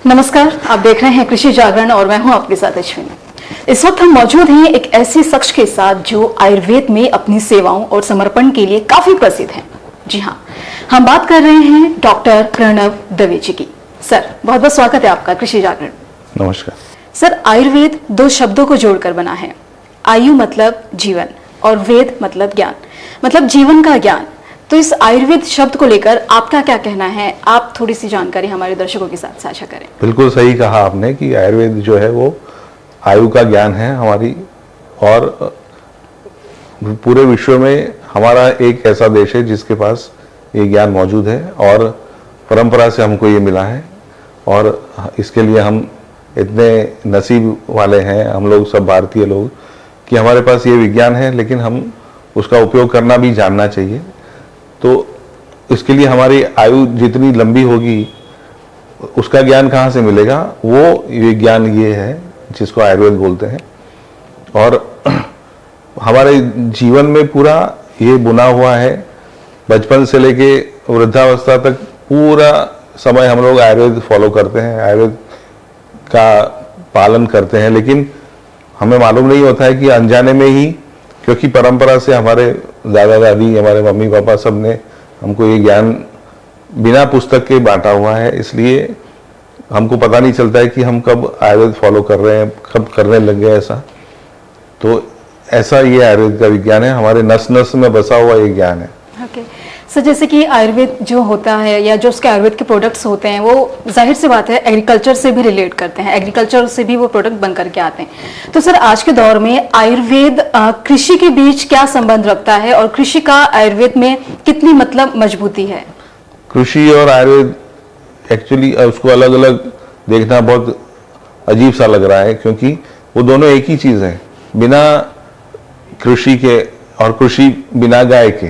नमस्कार, आप देख रहे हैं कृषि जागरण और मैं हूं आपके साथ अश्विनी। इस वक्त हम मौजूद हैं एक ऐसे शख्स के साथ जो आयुर्वेद में अपनी सेवाओं और समर्पण के लिए काफी प्रसिद्ध हैं। जी हां, हम बात कर रहे हैं डॉक्टर प्रणव दवे जी की। सर, बहुत बहुत स्वागत है आपका कृषि जागरण। नमस्कार सर, आयुर्वेद दो शब्दों को जोड़कर बना है। आयु मतलब जीवन और वेद मतलब ज्ञान, मतलब जीवन का ज्ञान। तो इस आयुर्वेद शब्द को लेकर आपका क्या कहना है? आप थोड़ी सी जानकारी हमारे दर्शकों के साथ साझा करें। बिल्कुल सही कहा आपने कि आयुर्वेद जो है वो आयु का ज्ञान है हमारी, और पूरे विश्व में हमारा एक ऐसा देश है जिसके पास ये ज्ञान मौजूद है और परंपरा से हमको ये मिला है। और इसके लिए हम इतने नसीब वाले हैं हम लोग, सब भारतीय लोग, कि हमारे पास ये विज्ञान है, लेकिन हम उसका उपयोग करना भी जानना चाहिए। तो इसके लिए हमारी आयु जितनी लंबी होगी उसका ज्ञान कहाँ से मिलेगा? वो विज्ञान ये है जिसको आयुर्वेद बोलते हैं। और हमारे जीवन में पूरा ये बुना हुआ है, बचपन से लेके वृद्धावस्था तक पूरा समय हम लोग आयुर्वेद फॉलो करते हैं, आयुर्वेद का पालन करते हैं। लेकिन हमें मालूम नहीं होता है कि अनजाने में ही, क्योंकि परंपरा से हमारे दादा दादी, हमारे मम्मी पापा सब ने हमको ये ज्ञान बिना पुस्तक के बांटा हुआ है, इसलिए हमको पता नहीं चलता है कि हम कब आयुर्वेद फॉलो कर रहे हैं, कब करने लग गए ऐसा। तो ऐसा ये आयुर्वेद का विज्ञान है, हमारे नस नस में बसा हुआ ये ज्ञान है। ओके सर, जैसे कि आयुर्वेद जो होता है या जो उसके आयुर्वेद के प्रोडक्ट्स होते हैं, वो जाहिर सी बात है एग्रीकल्चर से भी रिलेट करते हैं, एग्रीकल्चर से भी वो प्रोडक्ट बन करके आते हैं। तो सर, आज के दौर में आयुर्वेद कृषि के बीच क्या संबंध रखता है और कृषि का आयुर्वेद में कितनी मतलब मजबूती है? कृषि और आयुर्वेद एक्चुअली उसको अलग अलग देखना बहुत अजीब सा लग रहा है, क्योंकि वो दोनों एक ही चीज है। बिना कृषि के और कृषि बिना गाय के,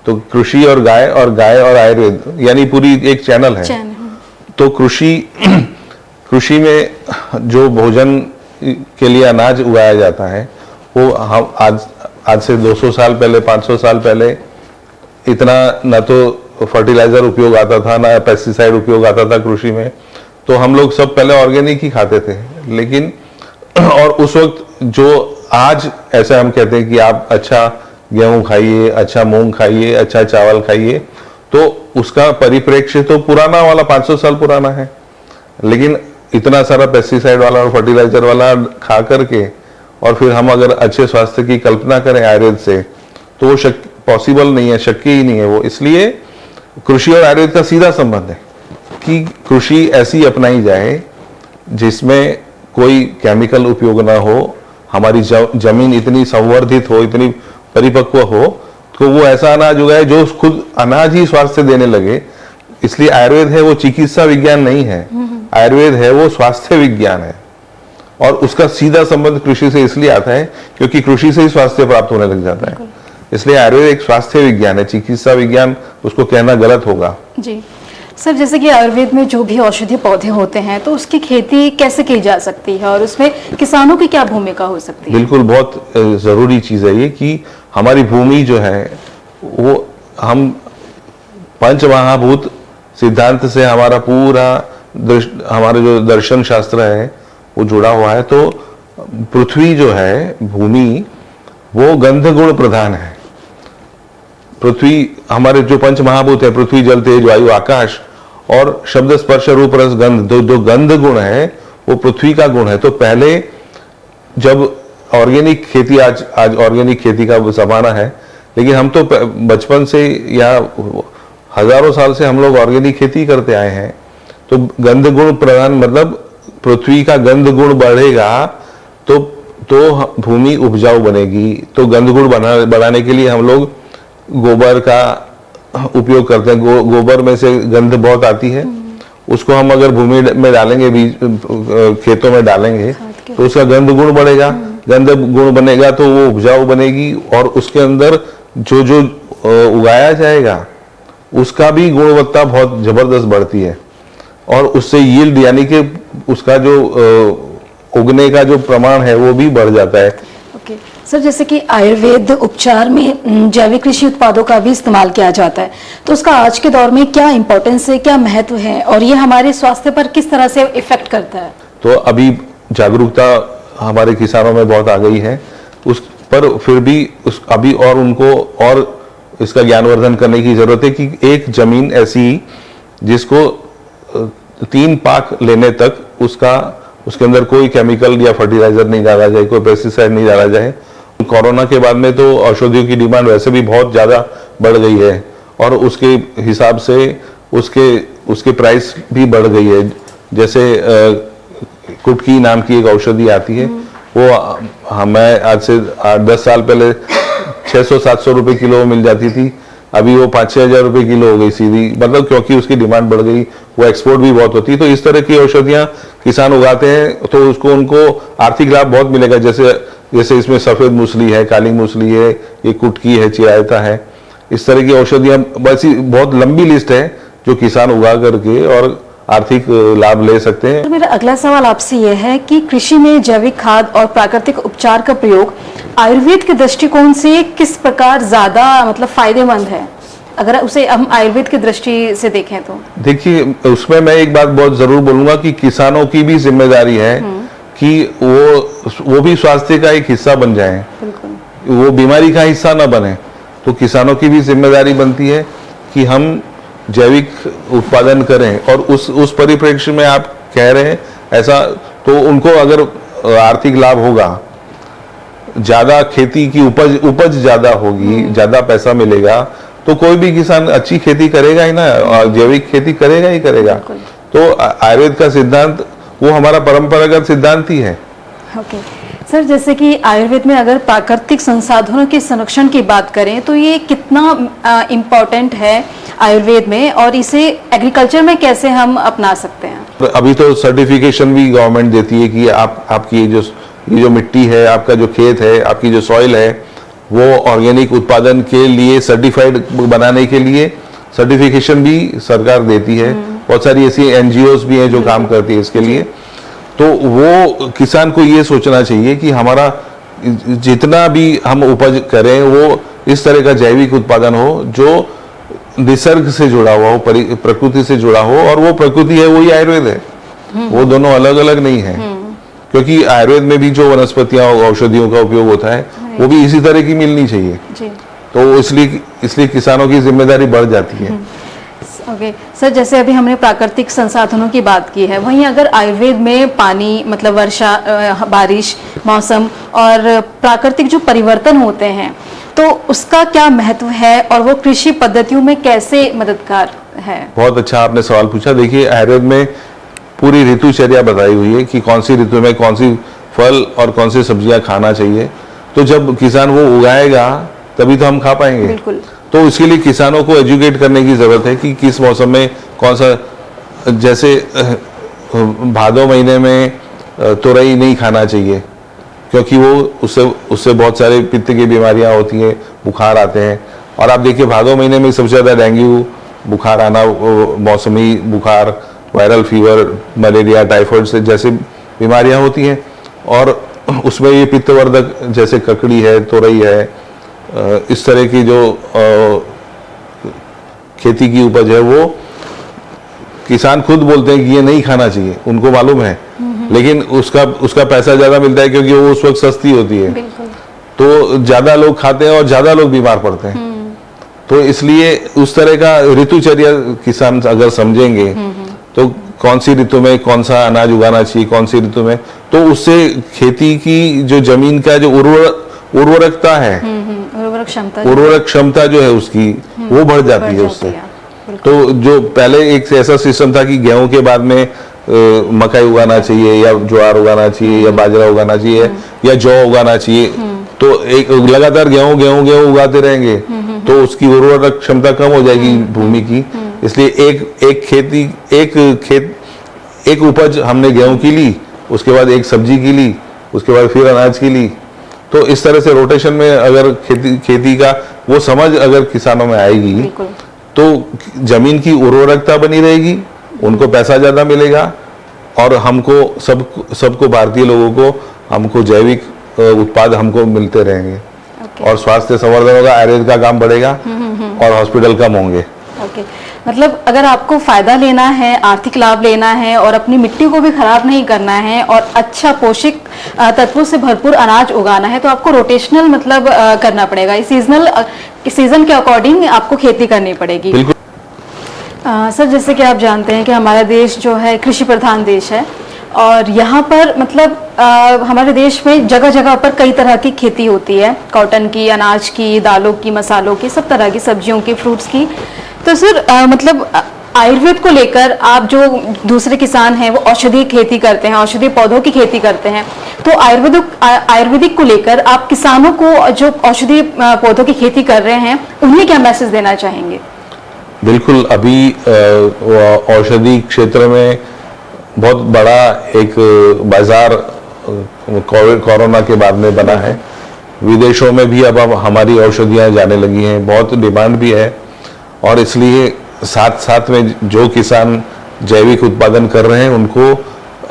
तो कृषि और गाय और आयुर्वेद, यानी पूरी एक चैनल है। तो कृषि में जो भोजन के लिए अनाज उगाया जाता है, वो हम आज से 200 साल पहले, 500 साल पहले इतना न तो फर्टिलाइजर उपयोग आता था, ना पेस्टिसाइड उपयोग आता था कृषि में। तो हम लोग सब पहले ऑर्गेनिक ही खाते थे। लेकिन और उस वक्त जो आज ऐसा हम कहते हैं कि आप अच्छा गेहूं खाइए, अच्छा मूंग खाइए, अच्छा चावल खाइए, तो उसका परिप्रेक्ष्य तो पुराना वाला 500 साल पुराना है। लेकिन इतना सारा पेस्टिसाइड वाला और फर्टिलाइजर वाला खा करके, और फिर हम अगर अच्छे स्वास्थ्य की कल्पना करें आयुर्वेद से, तो वो पॉसिबल नहीं है, शक्य ही नहीं है वो। इसलिए कृषि और आयुर्वेद का सीधा संबंध है कि कृषि ऐसी अपनाई जाए जिसमें कोई केमिकल उपयोग ना हो, हमारी जमीन इतनी संवर्धित हो, इतनी परिपक्व हो, तो वो ऐसा अनाज उगाए जो खुद अनाज ही स्वास्थ्य देने लगे। इसलिए आयुर्वेद है वो चिकित्सा विज्ञान नहीं है, आयुर्वेद है वो स्वास्थ्य विज्ञान है। और उसका सीधा संबंध कृषि से इसलिए आता है क्योंकि कृषि से ही स्वास्थ्य प्राप्त होने लग जाता है। इसलिए आयुर्वेद एक स्वास्थ्य विज्ञान है, चिकित्सा विज्ञान उसको कहना गलत होगा। जी सर, जैसे कि आयुर्वेद में जो भी औषधीय पौधे होते हैं, तो उसकी खेती कैसे की जा सकती है और उसमें किसानों की क्या भूमिका हो सकती है? बिल्कुल, बहुत जरूरी चीज है ये कि हमारी भूमि जो है वो हम पंचमहाभूत सिद्धांत से हमारा पूरा हमारा जो दर्शन शास्त्र है वो जुड़ा हुआ है। तो पृथ्वी जो है, भूमि, वो गंध गुण प्रधान है। पृथ्वी, हमारे जो पंच महाभूत है, पृथ्वी, जल, तेज, वायु, आकाश, और शब्द, स्पर्श, रूप, रस, गंध, जो गंध गुण है वो पृथ्वी का गुण है। तो पहले जब ऑर्गेनिक खेती, आज ऑर्गेनिक खेती का जमाना है, लेकिन हम तो बचपन से या हजारों साल से हम लोग ऑर्गेनिक खेती करते आए हैं। तो गंध गुण प्रधान मतलब पृथ्वी का गंध गुण बढ़ेगा तो भूमि उपजाऊ बनेगी। तो गंध गुण बढ़ाने के लिए हम लोग गोबर का उपयोग करते हैं। गोबर में से गंध बहुत आती है, उसको हम अगर भूमि में डालेंगे, बीज खेतों में डालेंगे, तो उसका गंध गुण बढ़ेगा। गंध गुण बनेगा तो वो उपजाऊ बनेगी, और उसके अंदर जो जो उगाया जाएगा उसका भी गुणवत्ता बहुत जबरदस्त बढ़ती है, और उससे यील्ड यानी कि उसका जो उगने का जो प्रमाण है वो भी बढ़ जाता है। ओके सर जैसे कि आयुर्वेद उपचार में जैविक कृषि उत्पादों का भी इस्तेमाल किया जाता है, तो उसका आज के दौर में क्या इम्पोर्टेंस है, क्या महत्व है और ये हमारे स्वास्थ्य पर किस तरह से इफेक्ट करता है? तो अभी जागरूकता हमारे किसानों में बहुत आ गई है, उस पर फिर भी अभी और उनको और इसका ज्ञानवर्धन करने की जरूरत है कि एक जमीन ऐसी जिसको 3 पाक लेने तक उसके अंदर कोई केमिकल या फर्टिलाइजर नहीं डाला जाए, कोई पेस्टिसाइड नहीं डाला जाए। कोरोना के बाद में तो औषधियों की डिमांड वैसे भी बहुत ज़्यादा बढ़ गई है और उसके हिसाब से उसके प्राइस भी बढ़ गई है। जैसे कुटकी नाम की एक औषधि आती है, वो हमें आज से 8-10 साल पहले 600-700 रुपए किलो मिल जाती थी, अभी वो 5-6 हजार रुपए किलो हो गई सीधी, मतलब क्योंकि उसकी डिमांड बढ़ गई, वो एक्सपोर्ट भी बहुत होती है। तो इस तरह की औषधियां किसान उगाते हैं तो उनको आर्थिक लाभ बहुत मिलेगा। जैसे इसमें सफेद मूसली है, काली मूसली है, ये कुटकी है, चिरायता है, इस तरह की औषधियां, बस बहुत लंबी लिस्ट है जो किसान उगा करके और आर्थिक लाभ ले सकते हैं। तो मेरा अगला सवाल आपसे यह है कि कृषि में जैविक खाद और प्राकृतिक उपचार का प्रयोग आयुर्वेद के दृष्टिकोण से किस प्रकार ज्यादा मतलब फायदेमंद है, अगर उसे हम आयुर्वेद की दृष्टि से देखें तो? देखिए, उसमें मैं एक बात बहुत जरूर बोलूंगा कि किसानों की भी जिम्मेदारी है कि वो भी स्वास्थ्य का एक हिस्सा बन जाएं, वो बीमारी का हिस्सा ना बने। तो किसानों की भी जिम्मेदारी बनती है कि हम जैविक उत्पादन करें और उस परिप्रेक्ष्य में आप कह रहे हैं ऐसा, तो उनको अगर आर्थिक लाभ होगा, ज्यादा खेती की उपज ज्यादा होगी, ज्यादा पैसा मिलेगा, तो कोई भी किसान अच्छी खेती करेगा ही ना, जैविक खेती करेगा ही करेगा। तो आयुर्वेद का सिद्धांत वो हमारा परंपरागत सिद्धांत ही है। ओके सर, जैसे कि आयुर्वेद में अगर प्राकृतिक संसाधनों के संरक्षण की बात करें तो ये कितना इम्पोर्टेंट है आयुर्वेद में, और इसे एग्रीकल्चर में कैसे हम अपना सकते हैं? अभी तो सर्टिफिकेशन भी गवर्नमेंट देती है कि आपकी ये जो मिट्टी है, आपका जो खेत है, आपकी जो सॉइल है, वो ऑर्गेनिक उत्पादन के लिए सर्टिफाइड बनाने के लिए सर्टिफिकेशन भी सरकार देती है। बहुत सारी ऐसी एनजीओज भी हैं जो काम करती है इसके लिए। तो वो किसान को ये सोचना चाहिए कि हमारा जितना भी हम उपज करें वो इस तरह का जैविक उत्पादन हो जो निसर्ग से जुड़ा हुआ हो, प्रकृति से जुड़ा हो, और वो प्रकृति है वही आयुर्वेद है, वो दोनों अलग अलग नहीं है। क्योंकि आयुर्वेद में भी जो वनस्पतियां औषधियों का उपयोग होता है वो भी इसी तरह की मिलनी चाहिए जी। तो इसलिए किसानों की जिम्मेदारी बढ़ जाती है। ओके सर, जैसे अभी हमने प्राकृतिक संसाधनों की बात की है, वहीं अगर आयुर्वेद में पानी मतलब वर्षा, बारिश, मौसम और प्राकृतिक जो परिवर्तन होते हैं तो उसका क्या महत्व है और वो कृषि पद्धतियों में कैसे मददगार है? बहुत अच्छा आपने सवाल पूछा। देखिए, आयुर्वेद में पूरी ऋतुचर्या बताई हुई है कि कौन सी ऋतु में कौन सी फल और कौन सी सब्जियां खाना चाहिए। तो जब किसान वो उगाएगा तभी तो हम खा पाएंगे। बिल्कुल। तो इसके लिए किसानों को एजुकेट करने की जरूरत है कि किस मौसम में कौन सा, जैसे भादो महीने में तुरई नहीं खाना चाहिए क्योंकि वो उससे बहुत सारे पित्त की बीमारियां होती हैं, बुखार आते हैं। और आप देखिए भादो महीने में सबसे ज्यादा डेंगू बुखार आना, मौसमी बुखार, वायरल फीवर, मलेरिया, टाइफाइड से जैसे बीमारियां होती हैं। और उसमें ये पित्तवर्धक जैसे ककड़ी है, तोरई है, इस तरह की जो खेती की उपज है वो किसान खुद बोलते हैं कि ये नहीं खाना चाहिए, उनको मालूम है, लेकिन उसका पैसा ज्यादा मिलता है क्योंकि वो उस वक्त सस्ती होती है। तो ज्यादा लोग खाते हैं और ज्यादा लोग बीमार पड़ते हैं। तो इसलिए उस तरह का ऋतुचर्या किसान अगर समझेंगे तो कौन सी ऋतु में कौन सा अनाज उगाना चाहिए, कौन सी ऋतु में, तो उससे खेती की जो जमीन का जो उर्वरकता है, उर्वरक क्षमता जो है उसकी वो बढ़ जाती है उससे। तो जो पहले एक ऐसा सिस्टम था कि गेहूं के बाद में मकई उगाना चाहिए या ज्वार उगाना चाहिए या बाजरा उगाना चाहिए या जौ उगाना चाहिए, तो एक लगातार गेहूं उगाते रहेंगे तो उसकी उर्वरक क्षमता कम हो जाएगी भूमि की। इसलिए एक उपज हमने गेहूं की ली, उसके बाद एक सब्जी की ली, उसके बाद फिर अनाज की ली। तो इस तरह से रोटेशन में अगर खेती का वो समझ अगर किसानों में आएगी तो जमीन की उर्वरकता बनी रहेगी, उनको पैसा ज्यादा मिलेगा और हमको सबको भारतीय लोगों को हमको जैविक उत्पाद हमको मिलते रहेंगे। ओके और स्वास्थ्य संवर्धन होगा, आयुर्वेद का काम बढ़ेगा और हॉस्पिटल कम होंगे। ओके मतलब अगर आपको फायदा लेना है, आर्थिक लाभ लेना है और अपनी मिट्टी को भी खराब नहीं करना है और अच्छा पोषक तत्वों से भरपूर अनाज उगाना है तो आपको रोटेशनल मतलब करना पड़ेगा। सीजन के अकॉर्डिंग आपको खेती करनी पड़ेगी। बिल्कुल। सर जैसे कि आप जानते हैं कि हमारा देश जो है कृषि प्रधान देश है और यहाँ पर मतलब हमारे देश में जगह जगह पर कई तरह की खेती होती है, कॉटन की, अनाज की, दालों की, मसालों की, सब तरह की, सब्जियों की, फ्रूट्स की। तो सर मतलब आयुर्वेद को लेकर आप जो दूसरे किसान हैं वो औषधीय खेती करते हैं, औषधीय पौधों की खेती करते हैं, तो आयुर्वेदिक को लेकर आप किसानों को जो औषधीय पौधों की खेती कर रहे हैं उन्हें क्या मैसेज देना चाहेंगे? बिल्कुल, अभी औषधि क्षेत्र में बहुत बड़ा एक बाजार कोरोना के बाद में बना है। विदेशों में भी अब हमारी औषधियां जाने लगी हैं, बहुत डिमांड भी है। और इसलिए साथ साथ में जो किसान जैविक उत्पादन कर रहे हैं उनको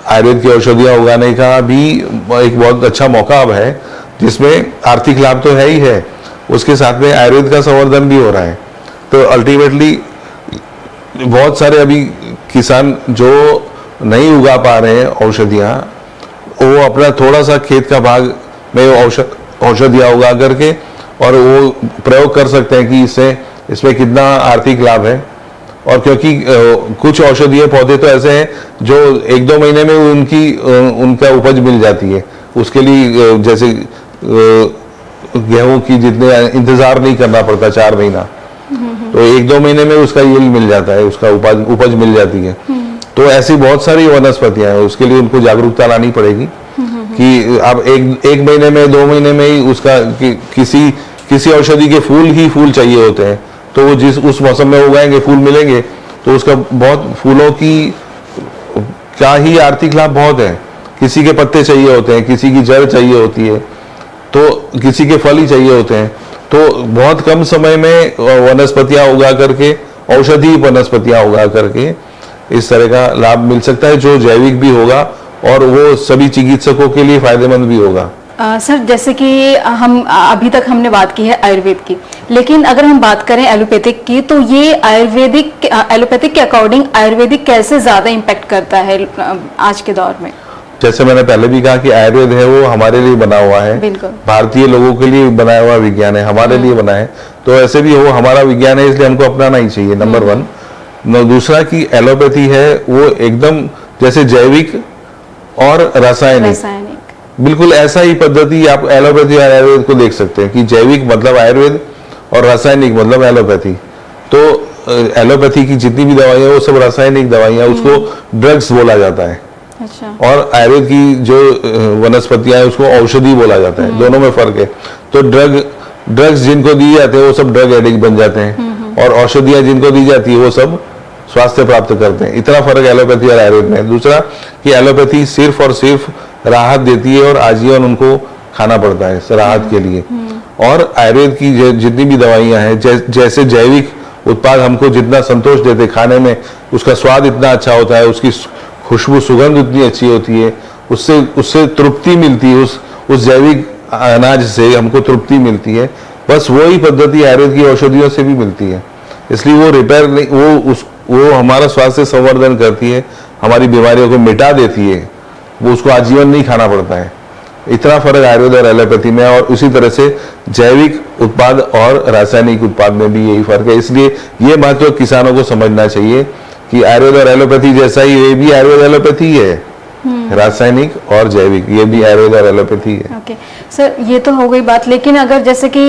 आयुर्वेद की औषधियां उगाने का भी एक बहुत अच्छा मौका अब है, जिसमें आर्थिक लाभ तो है ही है, उसके साथ में आयुर्वेद का संवर्धन भी हो रहा है। तो अल्टीमेटली बहुत सारे अभी किसान जो नहीं उगा पा रहे हैं औषधियाँ, वो अपना थोड़ा सा खेत का भाग में औषधियाँ उगा करके और वो प्रयोग कर सकते हैं कि इसमें कितना आर्थिक लाभ है। और क्योंकि कुछ औषधीय पौधे तो ऐसे हैं जो 1-2 महीने में उनका उपज मिल जाती है, उसके लिए जैसे गेहूं की जितने इंतजार नहीं करना पड़ता 4 महीना, तो 1-2 महीने में उसका यील्ड मिल जाता है, उसका उपज मिल जाती है। तो ऐसी बहुत सारी वनस्पतियां हैं, उसके लिए उनको जागरूकता लानी पड़ेगी कि अब एक महीने में 2 महीने में ही उसका किसी औषधि के फूल चाहिए होते हैं, तो वो उस मौसम में उगाएंगे, फूल मिलेंगे, तो उसका बहुत फूलों की क्या ही आर्थिक लाभ बहुत है। किसी के पत्ते चाहिए होते हैं, किसी की जड़ चाहिए होती है, तो किसी के फल ही चाहिए होते हैं। तो बहुत कम समय में वनस्पतियां उगा करके, औषधि वनस्पतियां उगा करके इस तरह का लाभ मिल सकता है, जो जैविक भी होगा और वो सभी चिकित्सकों के लिए फायदेमंद भी होगा। सर जैसे कि हम अभी तक हमने बात की है आयुर्वेद की, लेकिन अगर हम बात करें एलोपैथिक की, तो ये एलोपैथिक के अकॉर्डिंग आयुर्वेदिक कैसे ज्यादा इम्पैक्ट करता है आज के दौर में? जैसे मैंने पहले भी कहा कि आयुर्वेद है वो हमारे लिए बना हुआ है, भारतीय लोगों के लिए बनाया हुआ विज्ञान है, हमारे लिए बना है, तो ऐसे भी वो हमारा विज्ञान है, इसलिए हमको अपनाना ही चाहिए, नंबर 1। दूसरा कि एलोपैथी है वो एकदम जैसे जैविक और रासायनिक, बिल्कुल ऐसा ही पद्धति आप एलोपैथी और आयुर्वेद को देख सकते हैं कि जैविक मतलब आयुर्वेद और रासायनिक मतलब एलोपैथी। तो एलोपैथी की जितनी भी दवाइयां वो सब रासायनिक दवाइयां, उसको ड्रग्स बोला जाता है। अच्छा। और आयुर्वेद की जो वनस्पतियां हैं उसको औषधि बोला जाता है, दोनों में फर्क है। तो ड्रग्स जिनको दी जाते हैं वो सब ड्रग एडिक्ट बन जाते हैं, और औषधियां जिनको दी जाती है वो सब स्वास्थ्य प्राप्त करते हैं। इतना फर्क एलोपैथी और आयुर्वेद में। दूसरा कि एलोपैथी सिर्फ और सिर्फ राहत देती है और आजीवन उनको खाना पड़ता है राहत के लिए, और आयुर्वेद की जितनी भी दवाइयां हैं, जैसे जैविक उत्पाद हमको जितना संतोष देते खाने में, उसका स्वाद इतना अच्छा होता है, उसकी खुशबू सुगंध उतनी अच्छी होती है, उससे तृप्ति मिलती है, उस जैविक अनाज से हमको तृप्ति मिलती है। बस वही पद्धति आयुर्वेद की औषधियों से भी मिलती है, इसलिए वो रिपेयर नहीं, वो हमारा स्वास्थ्य संवर्धन करती है, हमारी बीमारियों को मिटा देती है, वो उसको आजीवन नहीं खाना पड़ता है। इतना फर्क आयुर्वेद और एलोपैथी में, और उसी तरह से जैविक उत्पाद और रासायनिक उत्पाद में भी यही फर्क है। इसलिए ये महत्व किसानों को समझना चाहिए कि आयुर्वेद और एलोपैथी जैसा ही ये भी आयुर्वेद एलोपैथी है, रासायनिक और जैविक, ये भी आयुर्वेद और एलोपैथी है। ओके सर, ये तो हो गई बात, लेकिन अगर जैसे कि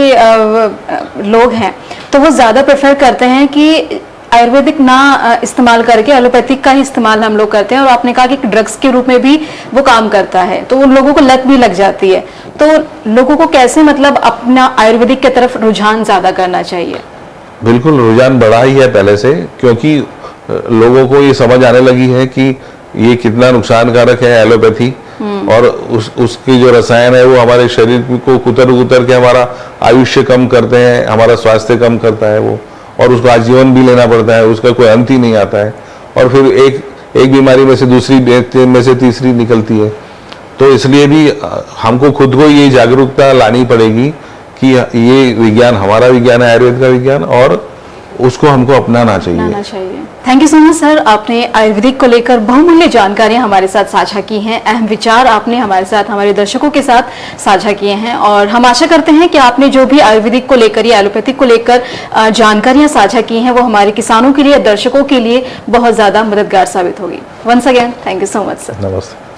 लोग हैं तो वो ज्यादा प्रेफर करते हैं कि आयुर्वेदिक ना इस्तेमाल करके एलोपैथिक का ही इस्तेमाल हम लोग करते हैं, और आपने कहा कि ड्रग्स के रूप में भी वो काम करता है, तो उन लोगों को लत भी लग जाती है। तो लोगों को कैसे मतलब अपना आयुर्वेदिक की तरफ रुझान ज्यादा करना चाहिए? बिल्कुल, रुझान बढ़ा ही है पहले से, क्योंकि लोगों को ये समझ आने लगी है कि ये कितना नुकसानकारक है एलोपैथी, और उसकी जो रसायन है वो हमारे शरीर को कुतर के हमारा आयुष्य कम करते हैं, हमारा स्वास्थ्य कम करता है वो, और उसको आजीवन भी लेना पड़ता है, उसका कोई अंत ही नहीं आता है, और फिर एक बीमारी में से दूसरी में से तीसरी निकलती है। तो इसलिए भी हमको खुद को ये जागरूकता लानी पड़ेगी कि ये विज्ञान हमारा विज्ञान है, आयुर्वेद का विज्ञान, और उसको हमको अपनाना चाहिए। Thank you so much sir, आपने आयुर्वेदिक को लेकर बहुमूल्य जानकारियां हमारे साथ साझा की हैं, अहम विचार आपने हमारे साथ, हमारे दर्शकों के साथ साझा किए हैं, और हम आशा करते हैं कि आपने जो भी आयुर्वेदिक को लेकर या एलोपैथिक को लेकर जानकारियां साझा की हैं वो हमारे किसानों के लिए, दर्शकों के लिए बहुत ज्यादा मददगार साबित होगी। Once again thank you so much sir. नमस्ते।